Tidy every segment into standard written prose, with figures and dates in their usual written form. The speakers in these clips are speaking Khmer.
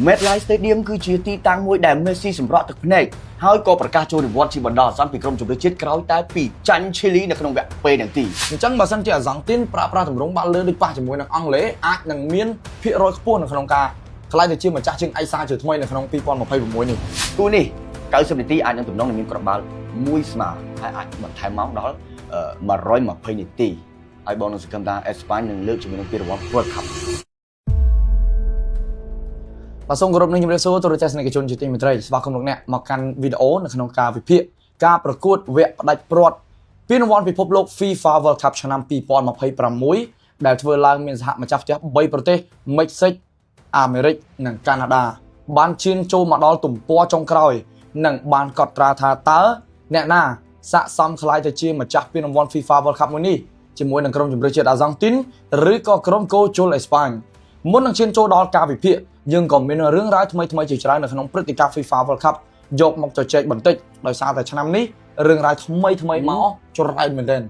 MetLife Stadium គឺជាទីតាំងមួយដែល Messi សម្រក់ទឹកភ្នែកហើយក៏ប្រកាសចូលនិវត្តន៍ជាបណ្ដោះអាសន្នពីក្រុមជម្រើសជាតិក្រោយតែពីចាញ់ Chile នៅក្នុងវគ្គពេលទាំងទីអញ្ចឹងបើសិនជាអាសង់ទីនប្រើប្រាស់ទម្រង់បាល់លើដូចប៉ះជាមួយនឹងអង់គ្លេសអាចនឹងមានភាគរយខ្ពស់នៅក្នុងការក្លាយទៅជាម្ចាស់ជើងឯកសារជាថ្មីនៅក្នុង2026នេះគូនេះ90នាទីអាចនឹងទំនងនឹងមានគ្រាប់បាល់មួយស្មើហើយអាចបន្ថែមម៉ោងដល់120នាទីហើយបងនឹងសង្ឃឹមថាអេស្ប៉ាញនឹងលើកជាមួយនឹងពានរង្វាន់ World Cup បាទសូមគោរពនឹងជំរាបសួរទូរទស្សនិកជនជាទីមេត្រីស្វាគមន៍លោកអ្នកមកកាន់វីដេអូនៅក្នុងការវិភាគការប្រកួតវគ្គផ្ដាច់ព្រាត់ពានរង្វាន់ពិភពលោក FIFA World Cup ឆ្នាំ2026ដែលធ្វើឡើងមានសហម្ចាស់ផ្ទះ3ប្រទេសមិចស៊ិកអាមេរិកនិងកាណាដាបានឈានចូលមកដល់ទំព័រចុងក្រោយនិងបានកត់ត្រាថាតើអ្នកណាស័ក្តិសមខ្លាយទៅជាម្ចាស់ពានរង្វាន់ FIFA World Cup មួយនេះជាមួយនឹងក្រុមជម្រើសជាតិអាសង់ទីនឬក៏ក្រុមកូជុលអេស្ប៉ាញមុននឹងឈានចូលដល់ការវិភាគយើងក៏មានរឿងរ៉ាវថ្មីៗជាច្រើននៅក្នុងព្រឹត្តិការណ៍ FIFA World Cup យកមកជជែកបន្តិចដោយសារតែឆ្នាំនេះរឿងរ៉ាវថ្មីៗមកច្រើនមែនទែន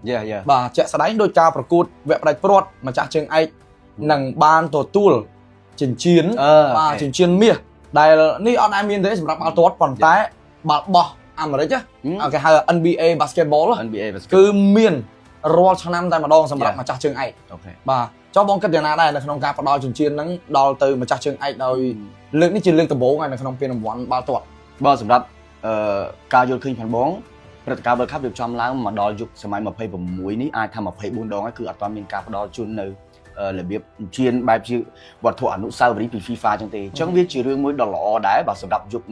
បាទជាក់ស្ដែងដោយការប្រកួតវគ្គផ្ដាច់ព្រាត់ម្ចាស់ជើងឯកនឹងបានទទួលចិញ្ចៀនបាទចិញ្ចៀនមាសដែលនេះអត់ដែលមានទេសម្រាប់បាល់ទាត់ប៉ុន្តែបាល់បោះអាមេរិកគេហៅ NBA basketball គឺមានរាល់ឆ្នាំតែម្ដងសម្រាប់ម្ចាស់ជើងឯកបាទចុះបងគិតយ៉ាងណាដែរនៅក្នុងការផ្ដល់ចិញ្ចៀនហ្នឹងដល់ទៅម្ចាស់ជើងឯកដោយលើកនេះជាលើកដំបូងហើយនៅក្នុងពានរង្វាន់បាល់ទាត់បាទសម្រាប់ការយល់ឃើញផងបងព្រឹត្តិការណ៍ World Cup រៀបចំឡើងមកដល់យុគសម័យ26នេះអាចថា24ដងហើយគឺអត់ទាន់មានការផ្ដល់ជូននៅរបៀបជាបែបជាវត្ថុអនុស្សាវរីយ៍ពី FIFA ចឹងទេអញ្ចឹងវាជារឿងមួយដ៏ល្អដែរបាទសម្រាប់យុគ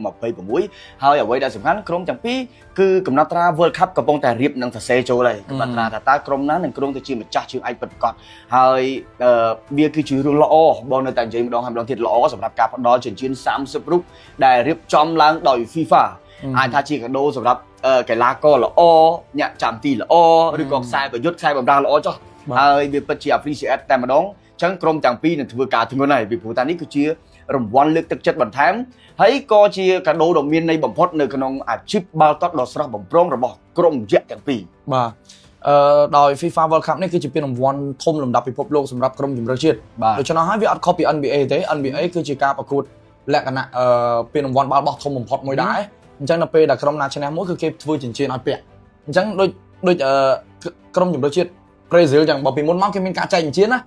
26ហើយអ្វីដែលសំខាន់ក្រុមទាំងពីរគឺកំណត់ត្រា World Cup កំពុងតែរៀបនឹងសរសេរចូលហើយកំណត់ត្រាថាតើក្រុមណានឹងក្រុមទៅជាម្ចាស់ជើងឯកពិតប្រាកដហើយវាគឺជារឿងល្អបងនៅតែនិយាយម្ដងហើយម្ដងទៀតល្អសម្រាប់ការផ្ដល់ចិញ្ចៀន30រូបដែលរៀបចំឡើងដោយ FIFA អាចថាជាកាដូសម្រាប់កីឡាករល្អអ្នកចាំទីល្អឬក៏ខ្សែប្រយុទ្ធខ្សែបម្រើល្អចុះហើយវាពិតជា appreciate តែម្ដងអញ្ចឹងក្រុមទាំងពីរនឹងធ្វើការធ្ងន់ហើយពីព្រោះតានេះគឺជារង្វាន់លើកទឹកចិត្តបន្ថែមហើយក៏ជាកាដូដ៏មានន័យបំផុតនៅក្នុងអាជីពបាល់ទាត់ដ៏ស្រស់បំព្រងរបស់ក្រុមយក្សទាំងពីរបាទដោយ FIFA World Cup នេះគឺជាពានរង្វាន់ធំលំដាប់ពិភពលោកសម្រាប់ក្រុមជម្រើសជាតិដូច្នោះហើយវាអត់ខុសពី NBA ទេ NBA គឺជាការប្រកួតលក្ខណៈពានរង្វាន់បាល់បោះធំបំផុតមួយដែរអញ្ចឹងនៅពេលដែលក្រុមណាឈ្នះមួយគឺគេធ្វើចិញ្ចៀនឲ្យពាក់អញ្ចឹងដូចក្រុមជម្រើសជាតិប្រេស៊ីលចឹងបើពីមុនមកគេមានការចែកចិញ្ចៀនណា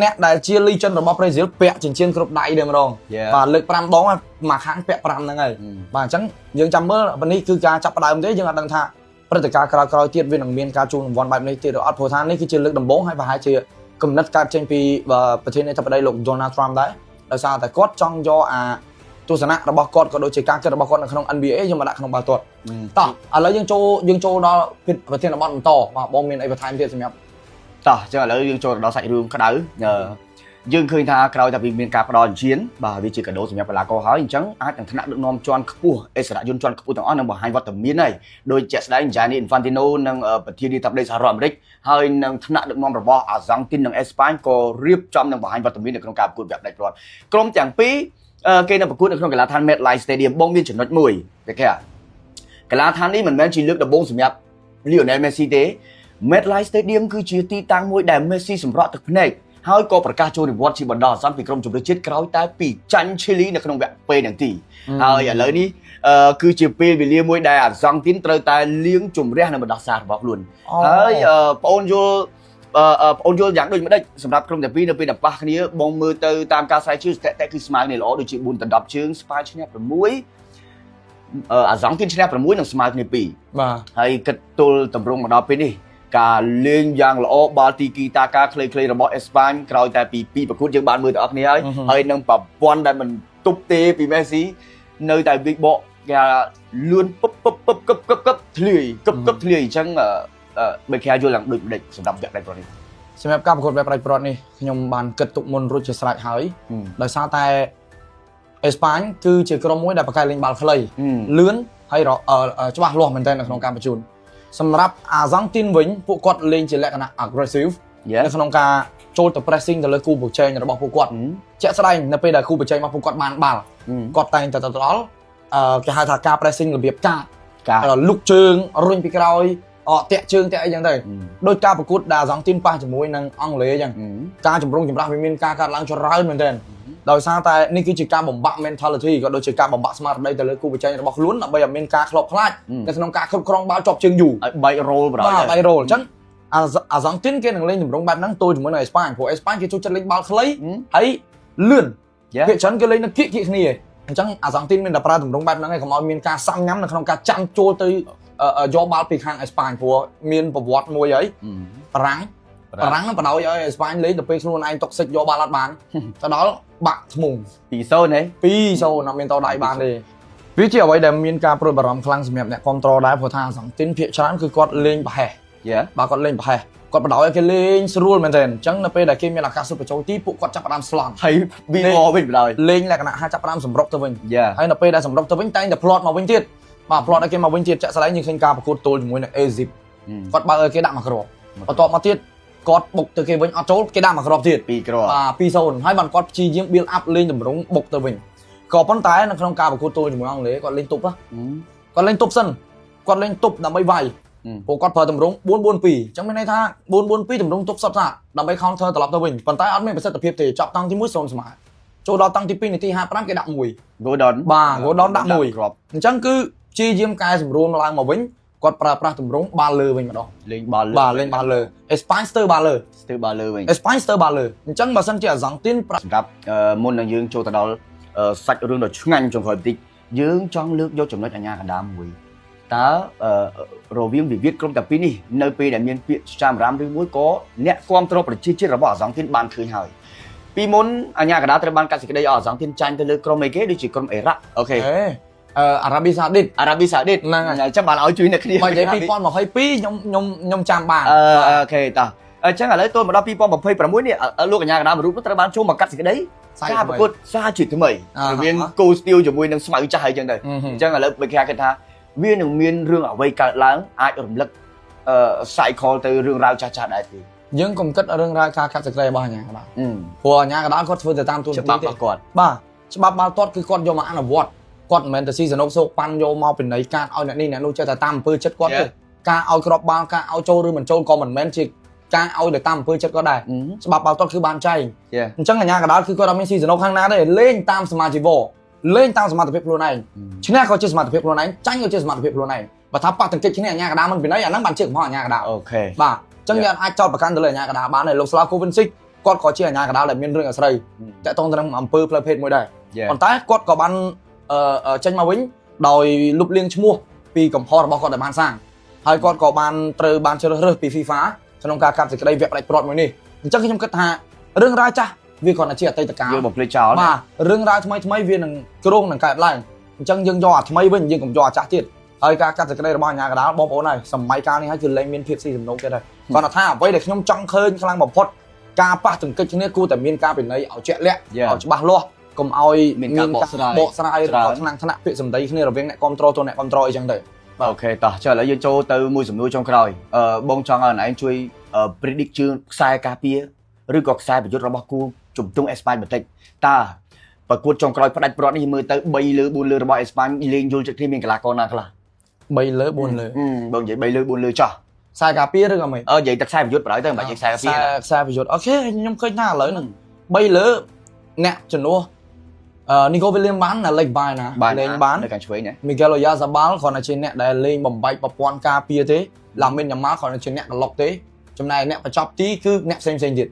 អ្នកដែលជា legend របស់ប្រេស៊ីលពាក់ចិញ្ចៀនគ្រប់ដៃតែម្ដងបាទលើក5ដងមួយខាងពាក់5ហ្នឹងហើយបាទអញ្ចឹងយើងចាំមើលនេះគឺការចាប់ផ្ដើមទេយើងអត់ដឹងថាព្រឹត្តិការណ៍ក្រោយៗទៀតវានឹងមានការជូនរង្វាន់បែបនេះទៀតឬអត់ព្រោះថានេះគឺជាលើកដំបូងហើយប្រហែលជាគំនិតកើតចេញពីប្រធានាធិបតីលោក Donald Trump ដែរដោយសារតែគាត់ចង់យកទស្សនៈរបស់គាត់ក៏ដូចជាការគិតរបស់គាត់នៅក្នុង NBA យកមកដាក់ក្នុងបាល់ទាត់តោះឥឡូវយើងចូលដល់ប្រធានបទបន្តបាទបងមានអីបន្ថែមទៀតសម្រាប់តោះចឹងឥឡូវយើងចូលដល់សាច់រឿងក្តៅយើងឃើញថាក្រោយតែពីមានការផ្ដល់ចិញ្ចៀនបាទវាជាកាដូសម្រាប់កីឡាករហើយអញ្ចឹងអាចនឹងថ្នាក់ដឹកនាំជាន់ខ្ពស់អិសរាជជនជាន់ខ្ពស់ទាំងអស់នឹងបង្ហាញវត្តមានហើយដោយជាក់ស្ដែង Gianni Infantino និងប្រធានាធិបតីសហរដ្ឋអាមេរិកហើយនឹងថ្នាក់ដឹកនាំរបស់អាសង់ទីននិងអេស្ប៉ាញក៏រៀបចំនឹងបង្ហាញវត្តមាននៅក្នុងការប្រកួតវគ្គផ្ដាច់ព្រាត់ក្រុមទាំងពីរគេនៅប្រកួតនៅក្នុងកីឡាដ្ឋាន MetLife Stadium បងមានចំណុចមួយគេថាកីឡាដ្ឋាននេះមិនមែនជាលើកដំបូងសម្រាប់ Lionel Messi ទេ MetLife Stadium គឺជាទីតាំងមួយដែល Messi សម្រក់ទឹកភ្នែកហើយក៏ប្រកាសចូលនិវត្តន៍ជាបណ្ដោះអាសន្នពីក្រុមជម្រើសជាតិក្រោយតែពីចាញ់ Chile នៅក្នុងវគ្គពេលទាំងទីហើយឥឡូវនេះគឺជាពេលវេលាមួយដែលអាសង់ទីនត្រូវតែលាងជម្រះនៅបណ្ដោះសាររបស់ខ្លួនហើយបងអូនយល់យ៉ាងដូចម្ដេចសម្រាប់ក្រុមទាំងពីរនៅពេលដែលប៉ះគ្នាបងមើលទៅតាមការស្រាវជ្រាវស្ថិតិគឺស្មើគ្នាល្អដូចជា4ទៅ10ជើងស្ប៉ាញឈ្នះ6អាសង់ទីនឈ្នះ6និងស្មើគ្នា2បាទហើយគិតទល់តម្រង់មកដល់ពេលនេះការលេងយ៉ាងល្អបាល់ទីគីតាការខ្លីៗរបស់អេស្ប៉ាញក្រោយតែពីប្រកួតយើងបានមើលទាំងអស់គ្នាហើយនឹងប្រព័ន្ធដែលមិនទប់ទេពីមេស៊ីនៅតែវិកបកគេលឿនពឹបធ្លាយធ្លាយអញ្ចឹងបើគេយល់ឡើងដូចម្ដេចសម្រាប់វគ្គផ្ដាច់ព្រាត់នេះសម្រាប់ការប្រកួតវគ្គផ្ដាច់ព្រាត់នេះខ្ញុំបានគិតទុកមុនរួចជាស្រេចហើយដោយសារតែអេស្ប៉ាញគឺជាក្រុមមួយដែលប្រកែកលេងបាល់ខ្លីលឿនហើយច្បាស់លាស់មែនទែននៅក្នុងការបញ្ជូនសម្រាប់អាសង់ទីនវិញពួកគាត់លេងជាលក្ខណៈ aggressive នៅក្នុងការចូលទៅ pressing ទៅលើគូប្រជែងរបស់ពួកគាត់ជាក់ស្ដែងនៅពេលដែលគូប្រជែងរបស់ពួកគាត់បានបាល់គាត់តែងតែទៅដល់គេហៅថាការ pressing របៀបការលុកជើងរុញពីក្រោយតាក់ជើងតាក់អីចឹងទៅដោយការប្រកួតដែលអាសង់ទីនប៉ះជាមួយនឹងអង់គ្លេសអញ្ចឹងការជំរុញចម្រាស់វាមានការកាត់ឡើងច្រើនមែនទែន ដោយសារតែនេះគឺជាការបំបាក់ mentality ក៏ដូចជាការបំបាក់ស្មារតីទៅលើគូប្រជែងរបស់ខ្លួនដើម្បីឲ្យមានការខ្លោបខ្លាចនៅក្នុងការគ្រប់គ្រងបាល់ជាប់ជើងយូរ បែក roll បណ្ដោយ បាទបែក roll អញ្ចឹងអាសង់ទីនគេនឹងលេងទម្រង់បែបហ្នឹងទល់ជាមួយនឹងអេស្ប៉ាញព្រោះអេស្ប៉ាញគេចូលចិត្តលេងបាល់ខ្លីហើយលឿនភាគច្រើនគេលេងនៅគៀកគ្នាអញ្ចឹងអាសង់ទីនមានតែប្រើទម្រង់បែបហ្នឹងឯងកុំឲ្យមានការសាំញ៉ាំនៅក្នុងការចាំចូលទៅយកបាល់ពីខាងអេស្ប៉ាញព្រោះមានប្រវត្តិមួយហើយបារាំងនឹងបដ ாய் ឲ្យអេស្ប៉ាញលេងទៅពេលខ្លួនឯងតុកសិចយកបាល់អត់បានទៅដល់បាក់ធ្មង 2-0 ហ៎ 2-0 អត់មានតដៃបានទេវាជាអ្វីដែលមានការព្រួយបារម្ភខ្លាំងសម្រាប់អ្នកគ្រប់គ្រងដែរព្រោះថាអាសង់ទីនភាគច្រើនគឺគាត់លេងប្រហែសបាទគាត់លេងប្រហែសគាត់បដ ாய் ឲ្យគេលេងស្រួលមែនទែនអញ្ចឹងនៅពេលដែលគេមានឱកាសស៊ុបបញ្ចូលទីពួកគាត់ចាប់ផ្ដើមស្លន់ ហើយវាវិញបដ ாய் លេងលក្ខណៈថាចាប់ផ្ដើមសម្រុកទៅវិញហើយនៅពេលដែលសម្រុកទៅវិញតែងតែផ្្លាត់មកវិញទៀតបាទផ្្លាត់ឲ្យគេមកវិញទៀតចាក់ស្ដែងយើងឃើញការប្រកួតទល់ជាមួយនឹងអេស៊ីបគាត់បើកឲ្យគេដាក់មកគ្រាប់បន្ទាប់មកទៀតគាត់បុកទៅគេវិញអត់ចូលគេដាក់មកគ្រាប់ទៀត2 គ្រាប់បាទ 2-0 ហើយបានគាត់ព្យាយាម build up លេងតម្រង់បុកទៅវិញក៏ប៉ុន្តែនៅក្នុងការប្រកួតទល់ជាមួយអង់គ្លេសគាត់លេងទប់គាត់លេងទប់សិនគាត់លេងទប់ដើម្បីវាយពួកគាត់ប្រើតម្រង់ 4-4-2 អញ្ចឹងមានន័យថា 4-4-2 តម្រង់ទប់សុទ្ធសាធដើម្បី counter ត្រឡប់ទៅវិញប៉ុន្តែអត់មានប្រសិទ្ធភាពទេចាប់តាំងទី1 0ស្មើចូលដល់តាំងទី2នាទី55គេដាក់1 Gordon បាទ Gordon ដាក់1អញ្ចឹងគឺព្យាយាមកែសម្រួលឡើងមកវិញគាត់ប្រើប្រាស់តម្រង់បាល់លើវិញម្ដងលេងបាល់លើបាទលេងបាល់លើអេស្ប៉ាញស្ទើរបាល់លើវិញអេស្ប៉ាញស្ទើរបាល់លើអញ្ចឹងបើសិនជាអាសង់ទីនសម្រាប់មុននឹងយើងចូលទៅដល់សាច់រឿងដ៏ឆ្ងាញ់ចុងក្រោយបន្តិចយើងចង់លើកយកចំណុចអាញាកណ្ដាលមួយតើរវាងវិវាទក្រុមតាពីរនេះនៅពេលដែលមានពាក្យចាមរាមឬមួយក៏អ្នកគ្រប់គ្រងប្រជាជាតិរបស់អាសង់ទីនបានឃើញហើយពីមុនអាញាកណ្ដាលត្រូវបានកាត់សេចក្តីឲ្យអាសង់ទីនចាញ់ទៅលើក្រុមអីគេដូចជាក្រុមអ៊ីរ៉ាក់អូខេអារ៉ាប៊ីសាអូឌីតហ្នឹងហើយចាំបានឲ្យជួយអ្នកគ្នាមកនិយាយ2022ខ្ញុំចាំបានអូខេតោះអញ្ចឹងឥឡូវទល់មកដល់2026នេះលោកអាញាកណ្ដាលមួយរូបត្រូវបានចូលមកកាត់សេចក្តីការប្រកួតសារជាតិថ្មីមានគោស្ទៀវជាមួយនឹងស្មៅចាស់អីចឹងទៅអញ្ចឹងឥឡូវបើគេគិតថាវានឹងមានរឿងអ្វីកើតឡើងអាចរំលឹកcycle ទៅរឿងរ៉ាវចាស់ៗដែរទេយើងកុំគិតរឿងរ៉ាវការកាត់សេចក្តីរបស់អាញាកណ្ដាលព្រោះអាញាកណ្ដាលគាត់ធ្វើទៅតាមទូនីតិច្បាប់របស់គាត់បាទច្បាប់បាល់ទាត់គឺគាត់យកមកអនុវត្តគាត់មិនមែនទៅស៊ីសនុកសោកប៉ាន់យកមកពីនៃការឲ្យអ្នកនេះអ្នកនោះចេះតែតាមអំពើចិត្តគាត់ទេការឲ្យក្របបាល់ការឲ្យចូលឬមិនចូលក៏មិនមែនជាការឲ្យទៅតាមអំពើចិត្តគាត់ដែរច្បាប់បាល់ទាត់គឺបានចែងអញ្ចឹងអាញាកណ្ដាលគឺគាត់អត់មានស៊ីសនុកខាងណាទេលេងតាមសមាជិកលេងតាមសមត្ថភាពខ្លួនឯងឈ្នះក៏ជាសមត្ថភាពខ្លួនឯងចាញ់ក៏ជាសមត្ថភាពខ្លួនឯងបើថាប៉ះទង្គិចគ្នាអាញាកណ្ដាលមិនពីណីអាហ្នឹងបានជាកំហុសអាញាកណ្ដាលអូខេបាទអញ្ចឹងយើងអាចចោទប្រកាន់ទៅលើអាញាកណ្ដាលបានហើយលោកស្លាវកូវិនស៊ីកគាត់ក៏ជាអាញាកណ្ដាលដែលមានរឿងអាស្រូវតាក់ទងទៅនឹងអំពើផ្លូវភេទមួយដែរប៉ុន្តែគាត់ក៏បានចេញមកវិញដោយលុបលាងឈ្មោះពីកំហុសរបស់គាត់ដែលបានសាងហើយគាត់ក៏បានត្រូវបានជ្រើសរើសពី FIFA ក្នុងការកាត់សេចក្តីវគ្គផ្ដាច់ព្រាត់មួយនេះអញ្ចឹងខ្ញុំគិតថារឿងរ៉ាវចាស់វាគ្រាន់តែជាអតីតកាលយើងបំភ្លេចចោលបាទរឿងរ៉ាវថ្មីវានឹងគ្រោងនឹងកើតឡើងអញ្ចឹងយើងយកអាថ្មីវិញយើងកុំយកអាចាស់ទៀតហើយការកាត់សេចក្តីរបស់អាញាកណ្ដាលបងប្អូនហើយសម័យកាលនេះហើយគឺលែងមានភាពស៊ីសំណូកទៀតហើយគាត់ថាអ្វីដែលខ្ញុំចង់ឃើញខ្លាំងបំផុតការប៉ះទង្គិចគ្នាគួរតែមានការពិន័យឲ្យជាក់លាក់ឲ្យច្បាស់លាស់កុំឲ្យមានការបកស្រាយថ្នាក់ពាក្យសម្ដីគ្នារវាងអ្នកគ្រប់គ្រងទៅអ្នកគ្រប់គ្រងអីចឹងទៅបាទអូខេតោះចុះឥឡូវយើងចូលទៅមួយសំណួរចុងក្រោយបងចង់ឲ្យឯងជួយ predict ជើងខ្សែការពារឬក៏ខ្សែប្រយុទ្ធរបស់គូជំទង់អេស្ប៉ាញបន្តិចតើប្រកួតចុងក្រោយផ្ដាច់ព្រាត់នេះមើលទៅ3លើ4លើរបស់អេស្ប៉ាញលេងយល់ចិត្តគ្នាមានកីឡាករណាខ្លះ3លើ4លើបងនិយាយ3លើ4លើចោះខ្សែការពារឬក៏មិននិយាយតែខ្សែប្រយុទ្ធបណ្ដោយទៅមិនបាច់និយាយខ្សែការពារខ្សែប្រយុទ្ធអូខេខ្ញុំឃើញថាឥឡូវហ្នឹង3លើអ្នកជំនួសNico Williams បានណាលេខបាយណាលេងបាននៅខាងឆ្វេងណា Miguel Oyarzabal គ្រាន់តែជាអ្នកដែលលេងបំបែកប្រព័ន្ធការពារទេ Lamine Yamal គ្រាន់តែជាអ្នកក្លុកទេចំណែកអ្នកបញ្ចប់ទីគឺអ្នកផ្សេងទៀត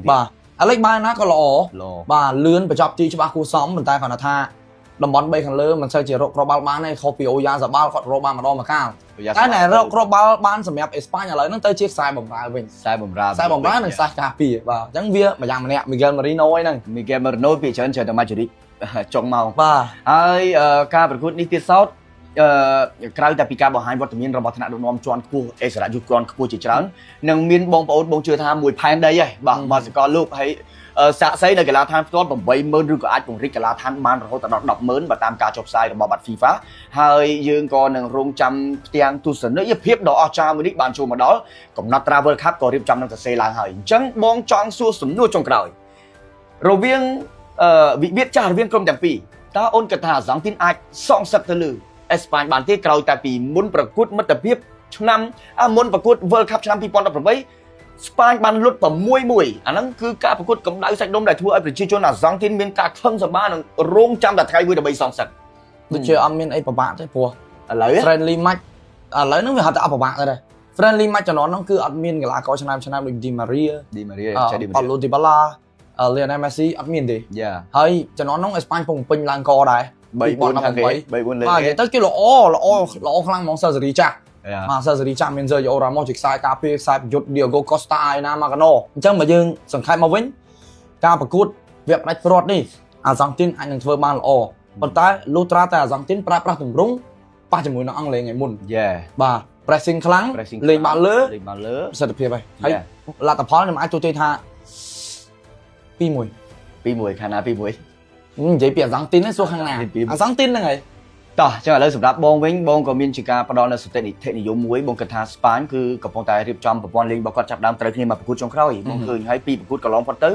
បាទអាលេខបាយណាក៏ល្អបាទលឿនបញ្ចប់ទីច្បាស់គួរសមប៉ុន្តែគ្រាន់តែថាតំបន់3ខាងលើមិនសូវជារកគ្រាប់បាល់បានទេខុសពី Oyarzabal គាត់រកបានម្ដងម្កាលតែណែរកគ្រាប់បាល់បានសម្រាប់អេស្ប៉ាញឥឡូវហ្នឹងទៅជាខ្សែបំរើវិញខ្សែបំរើនិងខ្សែការពារបាទអញ្ចឹងវាម្យ៉ាងម្នាក់ Miguel Merino អីហ្នឹង Miguel Merino ពីច្រើនតែ Madrid ចុងមកបាទហើយការប្រកួតនេះទៀតសោតក្រៅតែពីការបង្ហាញវត្តមានរបស់ថ្នាក់ដឹកនាំជាន់ខ្ពស់អេសរយុទ្ធជាន់ខ្ពស់ជាច្រើននឹងមានបងប្អូនបងជឿថាមួយផែនដីហើយបាទមកសកលលោកហើយសាក់សីនៅកីឡាដ្ឋានផ្ទាល់ 80000 ឬក៏អាចពង្រីកកីឡាដ្ឋានបានរហូតដល់ 100,000 បើតាមការចុះផ្សាយរបស់បាត់ FIFA ហើយយើងក៏នឹងរងចាំផ្ទាំងទស្សនីយភាពដ៏អស្ចារ្យមួយនេះបានចូលមកដល់កំណត់ Travel Cup ក៏រៀបចំនឹងសរសេរឡើងហើយអញ្ចឹងបងចង់សួរសំណួរចុងក្រោយរវាងវិវាទចាស់រវាងក្រុមទាំងពីរតើអូនគិតថាអាសង់ទីនអាចសងសឹកទៅលើអេស្ប៉ាញបានទេក្រោយតែពីមុនប្រកួតមិត្តភាពឆ្នាំមុនប្រកួត World Cup ឆ្នាំ2018 ស្ប៉ាញបានលុត6-1អាហ្នឹងគឺការប្រកួតកម្ដៅសាច់ដុំដែលធ្វើឲ្យប្រជាជនអាហ្សង់ទីនមានការខឹងសម្បានឹងរងចាំតែថ្ងៃមួយដើម្បីសងសឹក ដូចជាអត់មានអីពិបាកទេព្រោះ ឥឡូវ friendly match ឥឡូវហ្នឹងវាហត់តែអត់ពិបាកទៅដែរ friendly match ចំនួនហ្នឹងគឺអត់មានកីឡាករឆ្នាំដូច Di Maria ចេះឌី Paulo Dybala Lionel Messi អត់មានទេ យ៉ា ហើយចំនួនហ្នឹងអេស្ប៉ាញពងពេញឡើងកដែរ 3-4 ខាងគេ3-4លើ បាទ គេ ទៅគេល្អខ្លាំងហ្មង Surgery ចាស់ បាទ Surgery ចាស់មាន Sergio Ramos ជាខ្សែការពារខ្សែប្រយុទ្ធ Diego Costa ឯណា Marcano អញ្ចឹងមកយើងសង្ខេបមកវិញការប្រកួតវគ្គផ្ដាច់ព្រាត់នេះអាហ្សង់ទីនអាចនឹងធ្វើបានល្អប៉ុន្តែលុះត្រាតែអាហ្សង់ទីនប្រើប្រាស់ទម្រង់ប៉ះជាមួយនឹងអង់គ្លេសថ្ងៃមុន យ៉ា បាទ pressing ខ្លាំងលេងបាល់លើ ប្រសិទ្ធភាពហើយលទ្ធផលខ្ញុំអាចទូទៅថា 2-1 ខាងណា 2-1 និយាយពីអាហ្សង់ទីនហ្នឹងសួរខាងណាអាហ្សង់ទីនហ្នឹងហើយ តោះចឹងឥឡូវសម្រាប់បងវិញបងក៏មានជាការផ្ដល់នូវសតិនិយមមួយបងគិតថាស្ប៉ាញគឺកំពុងតែរៀបចំប្រព័ន្ធលេងរបស់គាត់ចាប់ដើមត្រូវគ្នាមកប្រកួតចុងក្រោយបងឃើញហើយពីប្រកួតកន្លងផុតទៅ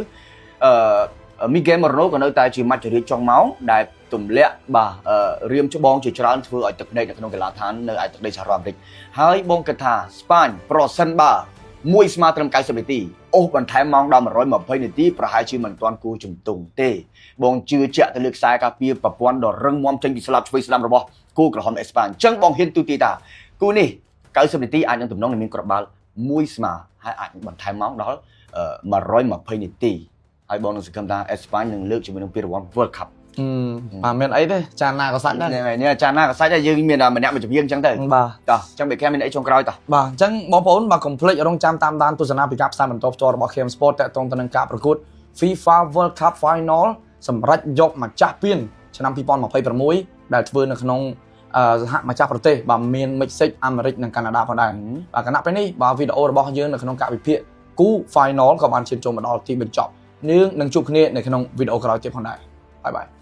មីហ្គេលម៉ូរ៉ូណូក៏នៅតែជាម៉ាច់ចរិតចុងម៉ោងដែលទម្លាក់បាទរៀមច្បងជាច្រើនធ្វើឲ្យទឹកភ្នែកនៅក្នុងកីឡាដ្ឋាននៅឯទឹកដីសហរដ្ឋអាមេរិកហើយបងគិតថាស្ប៉ាញប្រសិនបើមួយស្មើត្រឹម90នាទីអូសបន្ថែមម៉ោងដល់120នាទីប្រហែលជាមិនទាន់គូជំទង់ទេបងជឿជាក់ទៅលើខ្សែការពារប្រព័ន្ធដ៏រឹងមាំចេញពីស្លាបឆ្វេងស្ដាំរបស់គូក្រហមអេស្ប៉ាញអញ្ចឹងបងហ៊ានទូទាយថាគូនេះ90នាទីអាចនឹងទំនងនឹងមានគ្រាប់បាល់មួយស្មើហើយអាចបន្ថែមម៉ោងដល់120នាទីហើយបងនឹងសង្ឃឹមថាអេស្ប៉ាញនឹងលើកជាមួយនឹងពានរង្វាន់ World Cup បាទមានអីទេចានណាក៏សាច់ដែរ នេះចានណាក៏សាច់ដែរយើងមានម្នាក់មួយជំនាញអញ្ចឹងទៅ បាទ តោះអញ្ចឹងបែកមានអីចុងក្រោយតោះ បាទអញ្ចឹងបងប្អូនបើកុំភ្លេចរងចាំតាមដានទស្សនាពីការផ្សាយបន្តផ្ទាល់របស់ KM Sport តាក់ទងទៅនឹងការប្រកួត FIFA World Cup Final សម្រាប់យកម្ចាស់ពានឆ្នាំ2026ដែលធ្វើនៅក្នុងសហម្ចាស់ប្រទេសបាទមានមិចស៊ិកអាមេរិកនិងកាណាដាផងដែរបាទគណៈពេលនេះបាទវីដេអូរបស់យើងនៅក្នុងការវិភាគគូ Final ក៏បានឈានចូលមកដល់ទីបញ្ចប់នឹងជួបគ្នានៅក្នុងវីដេអូក្រោយទៀតផងដែរបាយបាយ